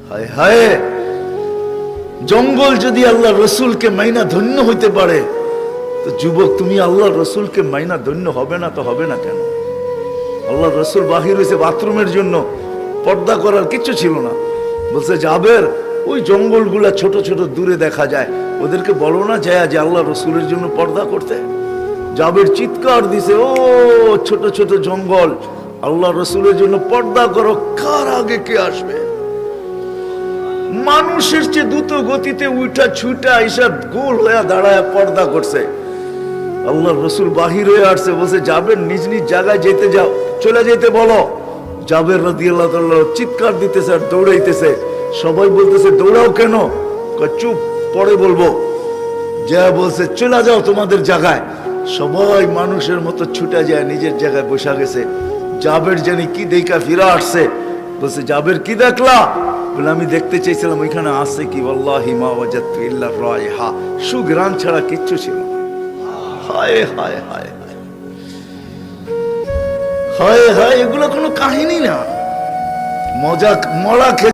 হায় হায়, জঙ্গল যদি আল্লাহ রসুলকে মাইনা ধন্য হইতে পারে, তো যুবক তুমি আল্লাহ রসুলকে মাইনা ধন্য হবে না তো হবে না কেন? আল্লাহ রসুল বাহির হয়েছে বাথরুমের জন্য, পর্দা করার কিছু ছিল না। বলছে জাবের, ওই জঙ্গলগুলা ছোট ছোট দূরে দেখা যায়, ওদেরকে বলো না যায় যে আল্লাহ রসুলের জন্য পর্দা করতে। জাবের চিৎকার দিছে, ও ছোট ছোট জঙ্গল, আল্লাহ রসুলের জন্য পর্দা করো, কার আগে কে আসবে? মানুষের চেয়ে দ্রুত গতিতে উঠা ছুটা এসব গোল হয়ে দাঁড়ায় পর্দা করছে। আল্লাহ রসুল বাহির হয়ে আসছে, বলছে জাবের নিজ নিজ জায়গায় যেতে যাও, চলে যেতে বলো। জাবের রাদিয়াল্লাহু তাআলা চিৎকার দিতেছে আর দৌড়াইতেছে। সবাই বলতেছে দৌড়াও কেন? চুপ, পরে বলবো। যা বলছে চলে যাও তোমাদের জায়গায়। সবাই মানুষের মতো ছুটে যায়, নিজের জায়গায় বসা গেছে। জাবের জানি কি দেখা ফিরা আসছে। বলছে জাবের কি দেখলা? বলে আমি দেখতে চাইছিলাম ওইখানে আছে কি, ওয়াল্লাহি মা ওয়াজাদতু ইল্লা রায়হা, সুঘ্রাণ ছাড়া কিচ্ছু ছিল না। হায় হায় হায় হায় হায় হায়, এগুলো কোনো কাহিনী না, মজা মরা